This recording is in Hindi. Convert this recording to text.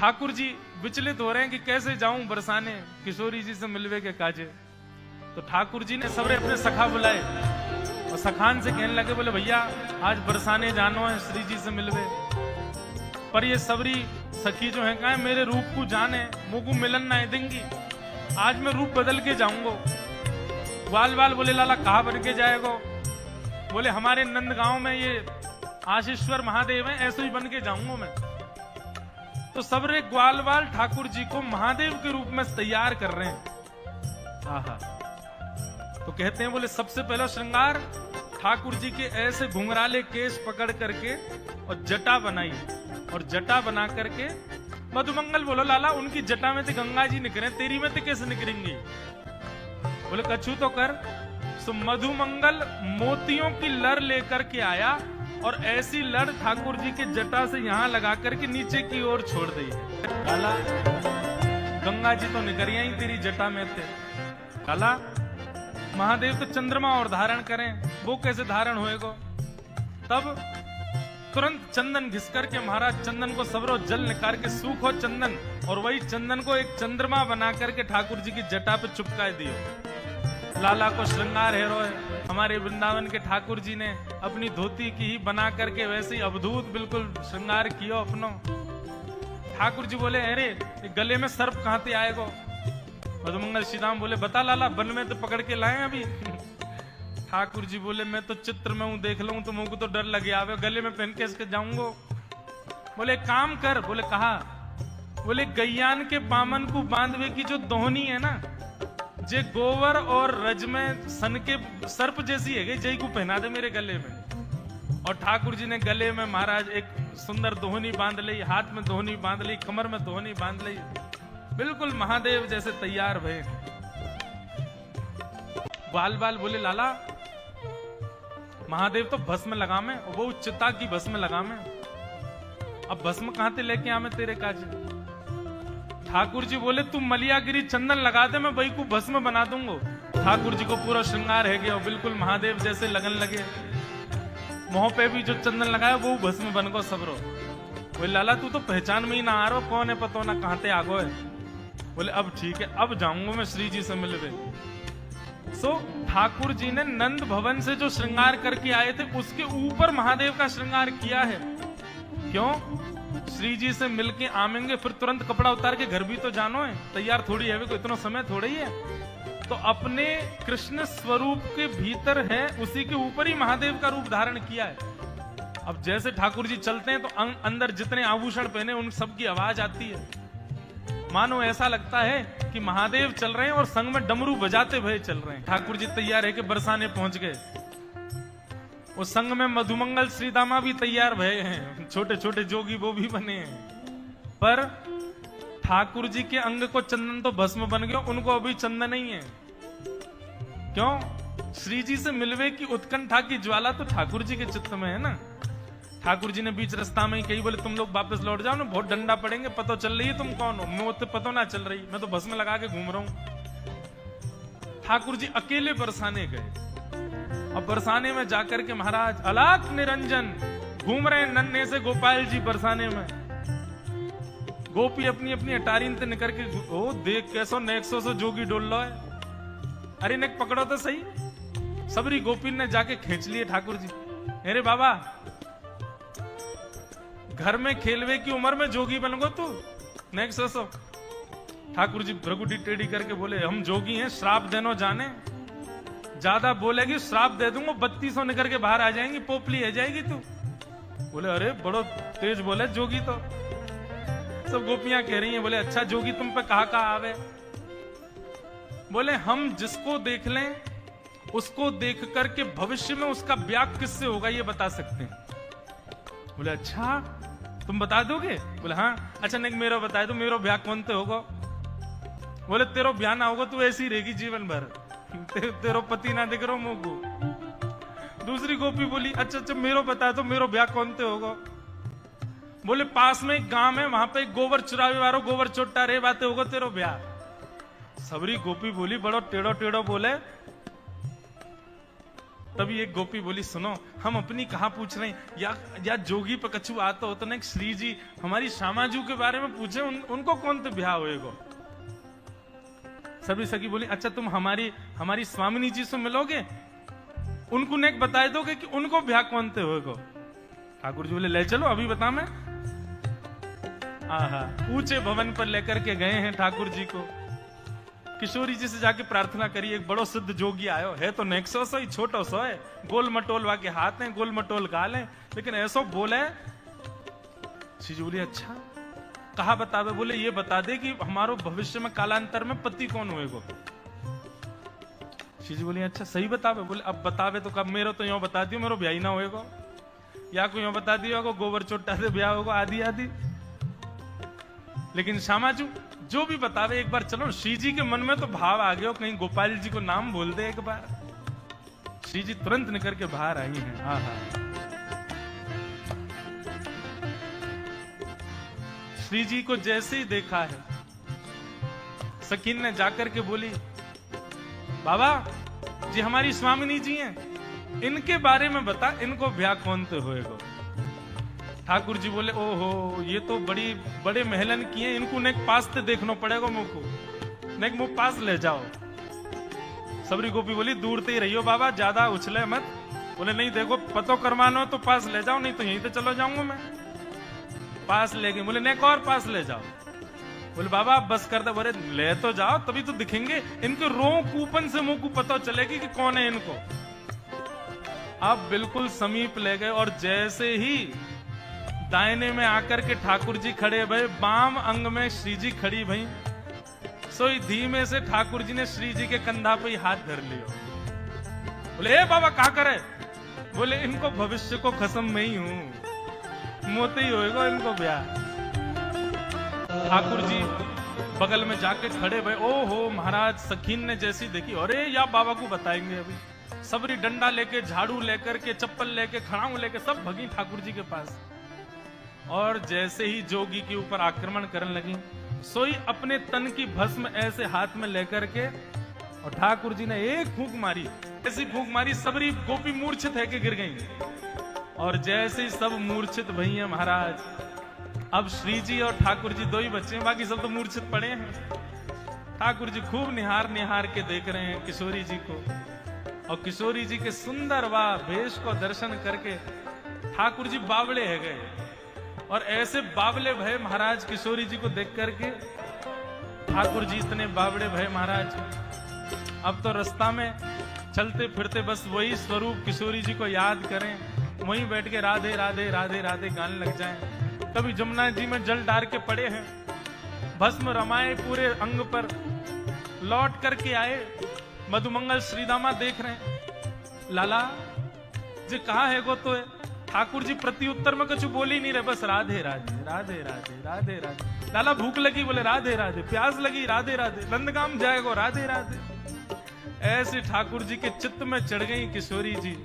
ठाकुर जी विचलित हो रहे हैं कि कैसे जाऊं बरसाने किशोरी जी से मिलवे के काजे। तो ठाकुर जी ने सबरे अपने सखा बुलाए और सखान से कहने लगे, बोले भैया आज बरसाने जानो है श्री जी से मिलवे। पर ये सबरी सखी जो है कहा मेरे रूप को जाने मुझको मिलन ना देंगी, आज मैं रूप बदल के जाऊंगा। वाल वाल बोले लाला कहा बन के जाएगा? बोले हमारे नंद गांव में ये आशीश्वर महादेव है, ऐसे ही बन के जाऊंगा मैं। तो सबरे ग्वाल वाल ठाकुर जी को महादेव के रूप में तैयार कर रहे हैं। आहा। तो कहते हैं बोले सबसे पहला श्रृंगार ठाकुर जी के ऐसे घुंघराले केश पकड़ करके और जटा बनाई, और जटा बना करके मधुमंगल बोलो लाला उनकी जटा में तो गंगा जी निकले, तेरी में तो कैसे निकलेंगी? बोले कछु तो कर। सो मधुमंगल मोतियों की लड़ लेकर के आया और ऐसी लड़ ठाकुर जी के जटा से यहां लगा करके नीचे की ओर छोड़ दी। लाला गंगा जी तो निकरिया ही तेरी जटा में थे। लाला महादेव तो चंद्रमा और धारण करें, वो कैसे धारण होएगा? तब तुरंत चंदन घिस करके महाराज चंदन को सबरो जल निकाल के सूखो चंदन, और वही चंदन को एक चंद्रमा बना करके ठाकुर जी की जटा पे चिपकाए दियो। लाला को श्रृंगार है रोए। हमारे वृंदावन के ठाकुर जी ने अपनी धोती की ही बना करके वैसे ही अवधूत बिल्कुल श्रृंगार कियो अपनो। ठाकुर जी बोले अरे गले में सर्प कहां से आएगा? मधुमंगल श्री राम बोले बता लाला, वन में तो पकड़ के लाए अभी। ठाकुर जी बोले मैं तो चित्र में हूं, देख लूं तो मुझको तो डर लगे आवे, गले में पहन के इसके जाऊंगा। बोले काम कर। बोले कहा? बोले गैयान के बामन को बांधवे की जो दोहनी है ना, जे गोवर और रज में सन के सर्प जैसी है, जय को पहना दे मेरे गले में। और ठाकुर जी ने गले में महाराज एक सुंदर दोहनी बांध ली, हाथ में दोहनी बांध ली, कमर में दोहनी बांध ली, बिल्कुल महादेव जैसे तैयार भये। बाल बाल बोले लाला महादेव तो भस्म लगा में, वो चिता की भस्म लगा में, अब भस्म कहां से लेके आवे तेरे काज? ठाकुर जी बोले तू मलियागिरी चंदन लगा दे, मैं वही को भस्म बना दूंगा। ठाकुर जी को पूरा श्रृंगार है गया, बिल्कुल महादेव जैसे लगन लगे। मुंह पे भी जो चंदन लगाया वो भस्म बन गो सबरो। बोले लाला तू तो पहचान में ही ना आ रहा, कौन है पतो ना कहां से आगो है। बोले अब ठीक है, अब जाऊंगा मैं श्री जी से मिलवे। सो ठाकुर जी ने नंद भवन से जो श्रृंगार करके आए थे उसके ऊपर महादेव का श्रृंगार किया है। क्यों? श्री जी से मिलके आमेंगे फिर तुरंत कपड़ा उतार के घर भी तो जानो है, तैयार थोड़ी है, कोई इतना समय थोड़ा ही है। तो अपने कृष्ण स्वरूप के भीतर है, उसी के ऊपर ही महादेव का रूप धारण किया है। अब जैसे ठाकुर जी चलते हैं तो अंदर जितने आभूषण पहने उन सब की आवाज आती है, मानो ऐसा लगता है कि महादेव चल रहे हैं और संग में डमरू बजाते हुए चल रहे हैं। ठाकुर जी तैयार है कि बरसाने पहुंच गए। उस संग में मधुमंगल श्रीदामा भी तैयार भये हैं, छोटे छोटे जोगी वो भी बने हैं। पर ठाकुर जी के अंग को चंदन तो भस्म बन गया, उनको अभी चंदन नहीं है। क्यों? श्री जी से मिलवे की उत्कंठा की ज्वाला तो ठाकुर जी के चित्त में है ना। ठाकुर जी ने बीच रास्ता में ही कही, बोले तुम लोग वापस लौट जाओ ना, बहुत डंडा पड़ेंगे, पता चल रही है तुम कौन हो? मैं तो पता ना चल रही, मैं तो भस्म लगा के घूम रहा हूं। ठाकुर जी अकेले बरसाने गए, अब बरसाने में जाकर के महाराज अलाक निरंजन घूम रहे हैं नन्हे से गोपाल जी बरसाने में। गोपी अपनी अपनी अटारीन से निकल के ओ देख कैसो नेक्सो से जोगी डोल लो है, अरे नेक पकड़ो तो सही। सबरी गोपी ने जाके खींच लिए ठाकुर जी। अरे बाबा घर में खेलवे की उम्र में जोगी बन गो तू, नेक्सो सो। ठाकुर जी भ्रगुटी टेढ़ी करके बोले हम जोगी हैं, श्राप देनो जाने, ज्यादा बोलेगी श्राप दे दूंगा, 3200 निकल के बाहर आ जाएंगी, पोपली है जाएगी तू। बोले अरे बड़ो तेज बोले जोगी तो। सब गोपियां कह रही हैं, बोले अच्छा जोगी तुम पे कहा आवे? बोले हम जिसको देख लें उसको देख करके भविष्य में उसका ब्याह किससे होगा ये बता सकते हैं। बोले अच्छा तुम बता दोगे? बोले हाँ। अच्छा नहीं मेरा बता दो, मेरा ब्याह कौन से होगा? बोले तेरो ब्याह ना होगा, तू ऐसी रहेगी जीवन भर, तेरो पति ना दिख रहा मुंह को। दूसरी गोपी बोली अच्छा अच्छा मेरो बता दो, मेरो ब्याह कौन से होगा? बोले पास में एक गांव है, वहां पे एक गोबर चुरावे वालो गोबर चोटा रे बातें होगा तेरो ब्याह। सबरी गोपी बोली बड़ो टेढ़ो टेढ़ो बोले, तभी एक गोपी बोली, सुनो, हम अपनी कहा पूछ रहे हैं, या जोगी पे कछु आता हो तो ना श्री जी हमारी श्यामाजू के बारे में पूछे, उनको कौन तो ब्याह होएगो। सभी सखी बोली, अच्छा तुम हमारी स्वामिनी जी से मिलोगे, उनको नेक बता दोगे कि उनको ब्याह कौन ते होएगो। ठाकुर जी बोले, ले चलो अभी बता मैं। आहा, ऊंचे भवन पर लेकर के गए हैं ठाकुर जी को। किशोरी जी से जाके प्रार्थना करी, एक बड़ो सिद्ध जोगी आयो है, तो नेक्सो सो ही छोटो सो है, गोल मटोल वाके हाथ हैं, गोल मटोल गाल हैं, लेकिन ऐसो बोले। श्री जी बोली, अच्छा कहा बतावे। बोले, ये बता दे कि हमारो भविष्य में कालांतर में पति कौन होएगो। श्री जी बोली, अच्छा सही बतावे। बोले, अब बतावे तो कब, मेरो तो यो बता दियो मेरो ब्याह ही ना होएगो, या कोई यो बता दियो गोबर चोटा से ब्याह होगा, आदि आदि। लेकिन श्यामाजू जो भी बतावे, एक बार चलो। श्री जी के मन में तो भाव आ गया, कहीं गोपाल जी को नाम बोल दे एक बार। श्री जी तुरंत निकल के बाहर आई हैं। आहा, श्री जी को जैसे ही देखा है, सकीन ने जाकर के बोली, बाबा जी हमारी स्वामिनी जी हैं, इनके बारे में बता, इनको ब्याह कौन से होएगो। ठाकुर जी बोले, ओहो ये तो बड़े महलन की हैं, इनको नेक पास ते देखना पड़ेगा मुझको, नेक मुझ पास ले जाओ। सबरी गोपी बोली, दूर ते ही रहियो बाबा, ज्यादा उछले मत। बोले, नहीं देखो पतो करवानो तो पास ले जाओ, नहीं तो यहीं तो चलो जाऊंगा मैं। पास ले गए। बोले, नेक और पास ले जाओ। बोले, बाबा आप बस कर दे। बोले, ले तो जाओ, तभी तो दिखेंगे, इनके रो कूपन से मुंह को पता चलेगी कि कौन है इनको। आप बिल्कुल समीप ले गए, और जैसे ही दाहिने में आकर के ठाकुर जी खड़े भई, बाम अंग में श्री जी खड़ी भई, सोई धीमे से ठाकुर जी ने श्री जी के कंधा पे ही हाथ धर लियो। बोले, ए बाबा क्या करे। बोले, इनको भविष्य को कसम में ही हूं, मोते ही होएगा इनको ब्याह। ठाकुर जी बगल में जाके खड़े भई, ओहो महाराज। सखीन ने जैसी देखी, अरे या बाबा को बताएंगे अभी। सबरी डंडा लेके, झाड़ू लेकर के, चप्पल लेके, खड़ाऊ लेके सब भगी ठाकुर जी के पास। और जैसे ही जोगी के ऊपर आक्रमण करने लगी, सोई अपने तन की भस्म ऐसे हाथ में लेकर के, और ठाकुर जी ने एक फूंक मारी, ऐसी फूंक मारी, सबरी गोपी मूर्छित है के गिर गई। और जैसे ही सब मूर्छित भई हैं महाराज, अब श्री जी और ठाकुर जी दो ही बच्चे हैं, बाकी सब तो मूर्छित पड़े हैं। ठाकुर जी खूब निहार निहार के देख रहे हैं किशोरी जी को, और किशोरी जी के सुंदर वा भेष को दर्शन करके ठाकुर जी बावले है गए। और ऐसे बावले भय महाराज किशोरी जी को देख करके, ठाकुर जी इतने बावले भय महाराज, अब तो रास्ता में चलते फिरते बस वही स्वरूप किशोरी जी को याद करें, वहीं बैठ के राधे राधे राधे राधे गाने लग जाएं। कभी जमुना जी में जल डार के पड़े हैं, भस्म रमाए पूरे अंग पर, लौट करके आए, मधुमंगल श्रीदामा देख रहे हैं, लाला जी कहाँ है गो। तो ठाकुर जी प्रति उत्तर में कुछ बोल ही नहीं रहे, बस राधे राधे राधे राधे राधे राधे। लाला भूख लगी, बोले राधे राधे। प्यास लगी, राधे राधे। नंदगाम जाएगो, राधे राधे। ऐसे ठाकुर जी के चित्त में चढ़ गई किशोरी जी।